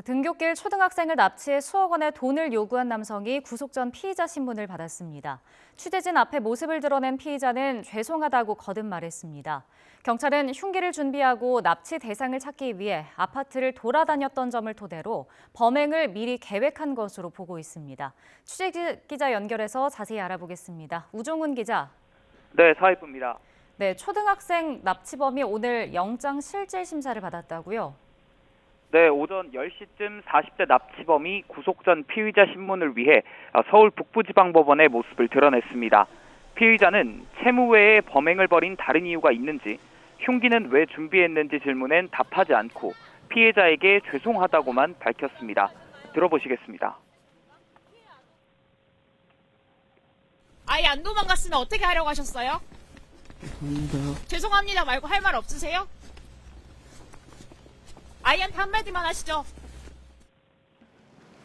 등굣길 초등학생을 납치해 수억 원의 돈을 요구한 남성이 구속 전 피의자 신문을 받았습니다. 취재진 앞에 모습을 드러낸 피의자는 죄송하다고 거듭 말했습니다. 경찰은 흉기를 준비하고 납치 대상을 찾기 위해 아파트를 돌아다녔던 점을 토대로 범행을 미리 계획한 것으로 보고 있습니다. 취재기자 연결해서 자세히 알아보겠습니다. 우종훈 기자. 네, 사회부입니다. 네, 초등학생 납치범이 오늘 영장 실질 심사를 받았다고요? 네, 오전 10시쯤 40대 납치범이 구속 전 피의자 신문을 위해 서울 북부지방법원의 모습을 드러냈습니다. 피의자는 채무 외에 범행을 벌인 다른 이유가 있는지, 흉기는 왜 준비했는지 질문엔 답하지 않고 피해자에게 죄송하다고만 밝혔습니다. 들어보시겠습니다. 아예 안 도망갔으면 어떻게 하려고 하셨어요? 죄송합니다 말고 할 말 없으세요? 아이한테 한마디만 하시죠.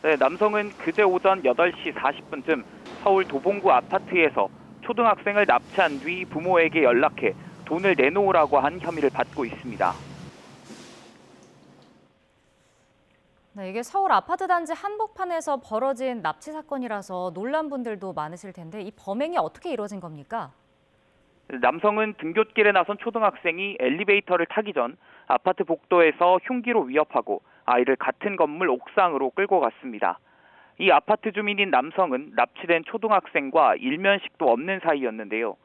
네, 남성은 그제 오전 8시 40분쯤 서울 도봉구 아파트에서 초등학생을 납치한 뒤 부모에게 연락해 돈을 내놓으라고 한 혐의를 받고 있습니다. 네, 이게 서울 아파트 단지 한복판에서 벌어진 납치 사건이라서 놀란 분들도 많으실 텐데 이 범행이 어떻게 이루어진 겁니까? 남성은 등굣길에 나선 초등학생이 엘리베이터를 타기 전 아파트 복도에서 흉기로 위협하고 아이를 같은 건물 옥상으로 끌고 갔습니다. 이 아파트 주민인 남성은 납치된 초등학생과 일면식도 없는 사이였는데요.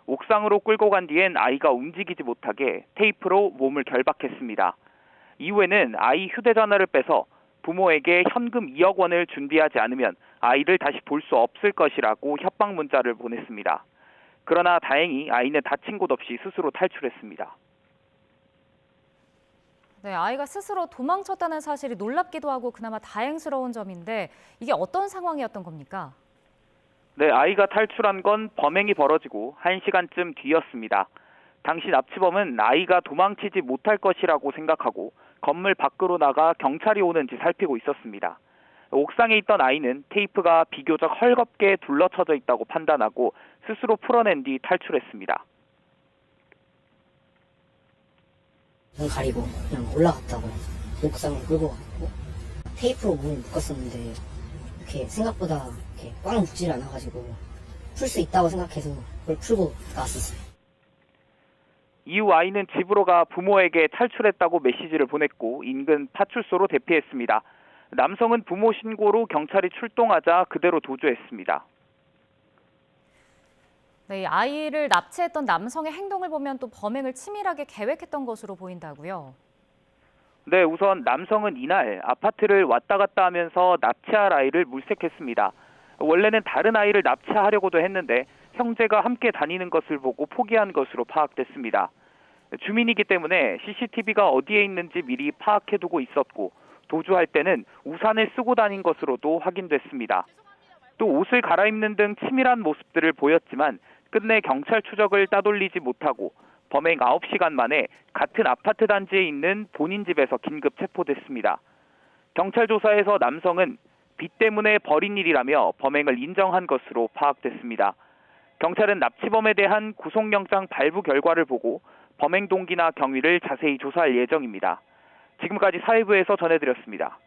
옥상으로 끌고 간 뒤엔 아이가 움직이지 못하게 테이프로 몸을 결박했습니다. 이후에는 아이 휴대전화를 빼서 부모에게 현금 2억 원을 준비하지 않으면 아이를 다시 볼 수 없을 것이라고 협박 문자를 보냈습니다. 그러나 다행히 아이는 다친 곳 없이 스스로 탈출했습니다. 네, 아이가 스스로 도망쳤다는 사실이 놀랍기도 하고 그나마 다행스러운 점인데 이게 어떤 상황이었던 겁니까? 네, 아이가 탈출한 건 범행이 벌어지고 1시간쯤 뒤였습니다. 당시 납치범은 아이가 도망치지 못할 것이라고 생각하고 건물 밖으로 나가 경찰이 오는지 살피고 있었습니다. 옥상에 있던 아이는 테이프가 비교적 헐겁게 둘러쳐져 있다고 판단하고 스스로 풀어낸 뒤 탈출했습니다. 눈 가리고 그냥 올라갔다고 옥상을 끌고 갔고 테이프로 문을 묶었었는데 이렇게 생각보다 이렇게 꽉 묶질 않아가지고 풀 수 있다고 생각해서 그걸 풀고 나왔었어요. 이후 아이는 집으로 가 부모에게 탈출했다고 메시지를 보냈고 인근 파출소로 대피했습니다. 남성은 부모 신고로 경찰이 출동하자 그대로 도주했습니다. 네, 아이를 납치했던 남성의 행동을 보면 또 범행을 치밀하게 계획했던 것으로 보인다고요? 네, 우선 남성은 이날 아파트를 왔다 갔다 하면서 납치할 아이를 물색했습니다. 원래는 다른 아이를 납치하려고도 했는데 형제가 함께 다니는 것을 보고 포기한 것으로 파악됐습니다. 주민이기 때문에 CCTV가 어디에 있는지 미리 파악해두고 있었고 도주할 때는 우산을 쓰고 다닌 것으로도 확인됐습니다. 또 옷을 갈아입는 등 치밀한 모습들을 보였지만 끝내 경찰 추적을 따돌리지 못하고 범행 9시간 만에 같은 아파트 단지에 있는 본인 집에서 긴급 체포됐습니다. 경찰 조사에서 남성은 빚 때문에 벌인 일이라며 범행을 인정한 것으로 파악됐습니다. 경찰은 납치범에 대한 구속영장 발부 결과를 보고 범행 동기나 경위를 자세히 조사할 예정입니다. 지금까지 사회부에서 전해드렸습니다.